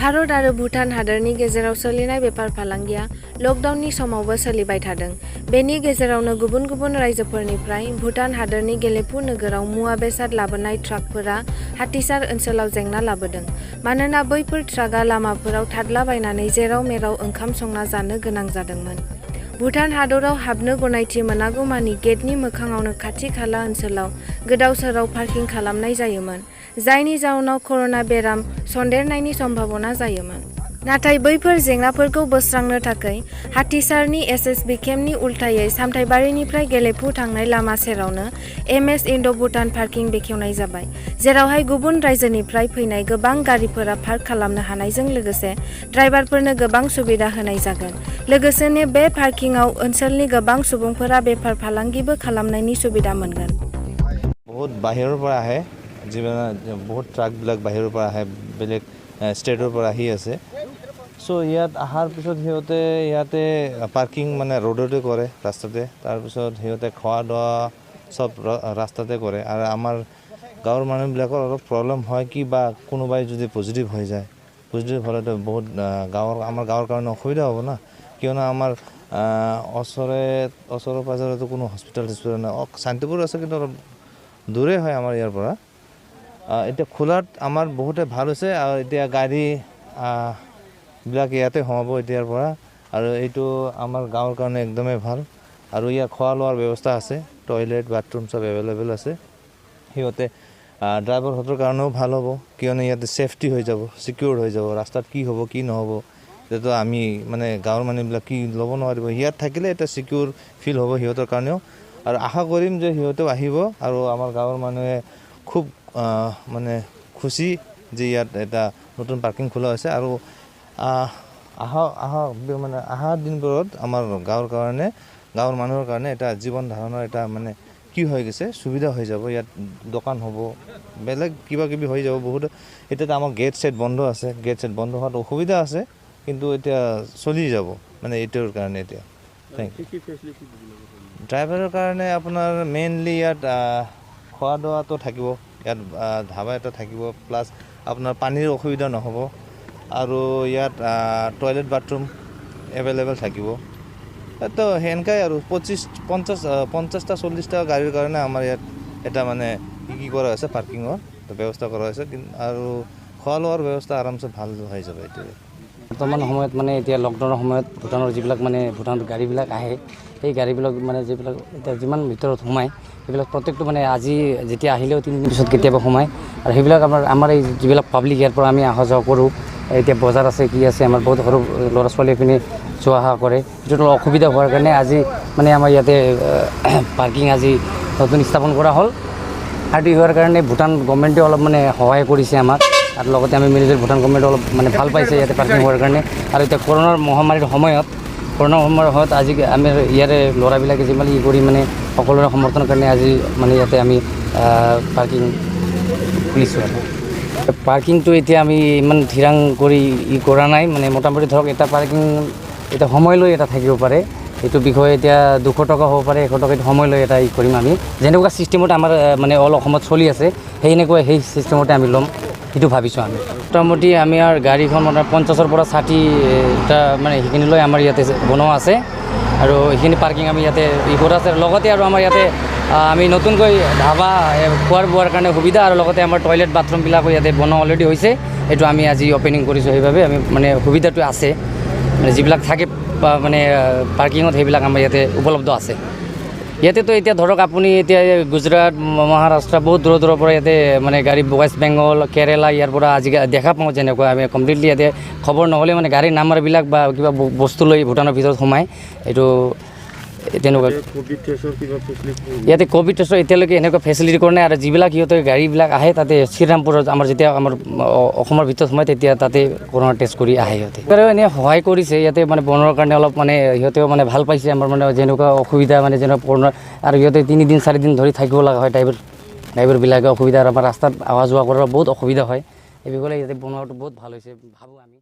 भारत आरो भुटान हादोरनि गेजेराव सोलिनाय बेफार फालांगिया लकडाउननि समावबो सोलिबाय थादों। बेनि गेजेरावनो गुबुन गुबुन रायजोफोरनिफ्राय भुटान हादोरनि गेलेफु नोगोराव मुवा बेसाद लाबोनाय ट्राकफोरा हाथिसार ओनसोलाव जेंना लाबोदों। मानोना बैफोर ट्राकआ लामाफोराव थादलाबायनानै जेराव मेराव ओंखाम संना जानो गोनां जादोंमोन। भुटान हादराव हाबनो गनायथि मोनागौमानि गेटनि मोखाङावनो खाथि खाला ओनसोलाव गोदाव सोराव पार्किं खालामनाय जायोमोन, जायनि जाउनाव कर'ना बेराम सन्देरनायनि सम्भावना जायोमोन। नाथाय बैफोर जेंनाफोरखौ बोस्रांनो थाखाय हाथिसारनि एसएसबि केम्पनि उल्थायै सामथाइबारिनिफ्राय गेलेफु थांनाय लामा सेरावनो एमएस इन्ड' भुटान पार्किं बेखेवनाय जाबाय, जेरावहाय गुबुन रायजोनिफ्राय फैनाय गोबां गारिफोरा पार्क खालामनो हानायजों लोगोसे ड्राइभारफोरनो गोबां सुबिदा होनाय जागोन। लोगोसेनो बे पार्किंआव ओनसोलनि गोबां सुबुंफोरा बेफार फालांगिबो खालामनायनि सुबिदा मोनगोन। बहुत बाहिৰৰ পৰা আহে, বহুত ট্ৰাকবিলাক বাহিৰৰ পৰা আহে, বেলেগ ষ্টেটৰ পৰা আহি আছে। চ' ইয়াত অহাৰ পিছত সিহঁতে ইয়াতে পাৰ্কিং মানে ৰোডতে কৰে, ৰাস্তাতে। তাৰপিছত সিহঁতে খোৱা দোৱা চব ৰাস্তাতে কৰে। আৰু আমাৰ গাঁৱৰ মানুহবিলাকৰ অলপ প্ৰব্লেম হয় কি বা কোনোবাই যদি পজিটিভ হৈ যায়, পজিটিভ হ'লেতো বহুত আমাৰ গাঁৱৰ কাৰণে অসুবিধা হ'ব না, কিয়নো আমাৰ ওচৰে পাজৰেতো কোনো হস্পিটেল নাই। শান্তিপুৰ আছে কিন্তু অলপ দূৰে হয় আমাৰ ইয়াৰ পৰা। এতিয়া খোলাত আমাৰ বহুতে ভাল হৈছে আৰু এতিয়া গাড়ীবিলাক ইয়াতে সোমাব এতিয়াৰ পৰা, আৰু এইটো আমাৰ গাঁৱৰ কাৰণে একদমেই ভাল। আৰু ইয়াৰ খোৱা লোৱাৰ ব্যৱস্থা আছে, টয়লেট বাথৰুম চব এভেইলেবল আছে। সিহঁতে ড্ৰাইভাৰহঁতৰ কাৰণেও ভাল হ'ব, কিয়নো ইয়াতে ছেফটি হৈ যাব, ছিকিউৰ হৈ যাব। ৰাস্তাত কি হ'ব কি নহ'ব সেইটো আমি মানে গাঁৱৰ মানুহবিলাক কি ল'ব নোৱাৰিব। ইয়াত থাকিলে এটা ছিকিউৰ ফিল হ'ব সিহঁতৰ কাৰণেও। আৰু আশা কৰিম যে সিহঁতেও আহিব, আৰু আমাৰ গাঁৱৰ মানুহে খুব মানে খুচি যে ইয়াত এটা নতুন পাৰ্কিং খোলা হৈছে। আৰু অহা দিনবোৰত আমাৰ গাঁৱৰ মানুহৰ কাৰণে এটা জীৱন ধাৰণৰ এটা মানে কি হৈ গৈছে সুবিধা হৈ যাব। ইয়াত দোকান হ'ব, বেলেগ কিবা কিবি হৈ যাব বহুত। এতিয়াতো আমাৰ গেট ছেট বন্ধ আছে, গেট ছেট বন্ধ হোৱাত অসুবিধা আছে, কিন্তু এতিয়া চলি যাব মানে এইটোৰ কাৰণে। এতিয়া থেংক ইউ। ড্ৰাইভাৰৰ কাৰণে আপোনাৰ মেইনলি ইয়াত খোৱা দোৱাটো থাকিব, ইয়াত ধাবা এটা থাকিব, প্লাছ আপোনাৰ পানীৰ অসুবিধা নহ'ব, আৰু ইয়াত টয়লেট বাথৰুম এভেইলেবল থাকিব। তো সেনেকাই আৰু 50টা 40টা গাড়ীৰ কাৰণে আমাৰ ইয়াত এটা মানে কি কৰা হৈছে পাৰ্কিঙৰ ব্যৱস্থা কৰা হৈছে, আৰু খোৱা লোৱাৰ ব্যৱস্থা আৰামছে ভাল হৈ যাব। এইটোৱে বৰ্তমান সময়ত মানে এতিয়া লকডাউনৰ সময়ত ভূটানৰ যিবিলাক মানে ভূটানৰ গাড়ীবিলাক আহে, সেই গাড়ীবিলাক মানে যিবিলাক এতিয়া যিমান ভিতৰত সোমায় সেইবিলাক প্ৰত্যেকটো মানে আজি যেতিয়া আহিলেও 3 দিন পিছত কেতিয়াবা সোমায়। আৰু সেইবিলাক আমাৰ এই যিবিলাক পাব্লিক ইয়াৰ পৰা আমি অহা যোৱা কৰোঁ, এতিয়া বজাৰ আছে কি আছে, আমাৰ বহুত সৰু ল'ৰা ছোৱালীখিনি যোৱা অহা কৰে, সেইটো অসুবিধা হোৱাৰ কাৰণে আজি মানে আমাৰ ইয়াতে পাৰ্কিং আজি নতুন স্থাপন কৰা হ'ল। আৰু হোৱাৰ কাৰণে ভূটান গভৰ্ণমেণ্টে অলপ মানে সহায় কৰিছে আমাক, আৰু লগতে আমি মিলি ভূটান গভৰ্ণমেণ্টে অলপ মানে ভাল পাইছে ইয়াতে পাৰ্কিং হোৱাৰ কাৰণে। আৰু এতিয়া কৰোণাৰ মহামাৰীৰ সময়ত আজি আমি ইয়াৰে ল'ৰাবিলাকে যিমান কৰি মানে সকলোৰে সমৰ্থনৰ কাৰণে আজি মানে ইয়াতে আমি পাৰ্কিং খুলিছোঁ। আৰু পাৰ্কিংটো এতিয়া আমি ইমান থিৰাং কৰি কৰা নাই, মানে মোটামুটি ধৰক এটা পাৰ্কিং এটা সময় লৈ এটা থাকিব পাৰে। এইটো বিষয়ে এতিয়া 200 টকা হ'ব পাৰে, 100 টকা সময় লৈ এটা কৰিম আমি। যেনেকুৱা ছিষ্টেমত আমাৰ মানে অল অসমত চলি আছে সেই ছিষ্টেমতে আমি ল'ম, সেইটো ভাবিছোঁ আমি। মোটামুটি আমাৰ গাড়ীখন মানে 50ৰ পৰা 60টা মানে সেইখিনি লৈ আমাৰ ইয়াতে বনোৱা আছে, আৰু সেইখিনি পাৰ্কিং আমি ইয়াতে কৰা আছে। লগতে আৰু আমাৰ ইয়াতে আমি নতুনকৈ ধাবা খোৱাৰ বোৱাৰ কাৰণে সুবিধা, আৰু লগতে আমাৰ টয়লেট বাথৰুমবিলাকো ইয়াতে বনোৱা অলৰেডি হৈছে, এইটো আমি আজি অ'পেনিং কৰিছোঁ। সেইবাবে আমি মানে সুবিধাটো আছে, মানে যিবিলাক থাকে মানে পাৰ্কিঙত সেইবিলাক আমাৰ ইয়াতে উপলব্ধ আছে। ইয়াতেতো এতিয়া ধৰক আপুনি এতিয়া গুজৰাট মহাৰাষ্ট্ৰ বহুত দূৰৰ পৰা ইয়াতে মানে গাড়ী ৱেষ্ট বেংগল কেৰেলা ইয়াৰ পৰা আজি দেখা পাওঁ, যেনেকুৱা আমি কমপ্লিটলি ইয়াতে খবৰ নহ'লে মানে গাড়ীৰ নাম্বাৰবিলাক বা কিবা বস্তু লৈ ভূটানৰ ভিতৰত সোমায়। এইটো তেনেকুৱা ইয়াতে ক'ভিড টেষ্টৰ এতিয়ালৈকে এনেকুৱা ফেচিলিটি কৰা নাই। আৰু যিবিলাক সিহঁতে গাড়ীবিলাক আহে তাতে শ্ৰীৰামপুৰত আমাৰ যেতিয়া আমাৰ অসমৰ ভিতৰত সোমায় তেতিয়া তাতে কৰোণা টেষ্ট কৰি আহে সিহঁতে। এনেই সহায় কৰিছে ইয়াতে মানে বনোৱাৰ কাৰণে, অলপ মানে সিহঁতেও মানে ভাল পাইছে আমাৰ মানে যেনেকুৱা অসুবিধা মানে যেনেকুৱা কৰোণা, আৰু সিহঁতে 3 দিন 4 দিন ধৰি থাকিব লগা হয় ড্ৰাইভাৰবিলাকে অসুবিধা, আৰু আমাৰ ৰাস্তাত অহা যোৱা কৰাৰ বহুত অসুবিধা হয়। এই বিষয়ে ইয়াতে বনোৱাটো বহুত ভাল হৈছে ভাবোঁ আমি।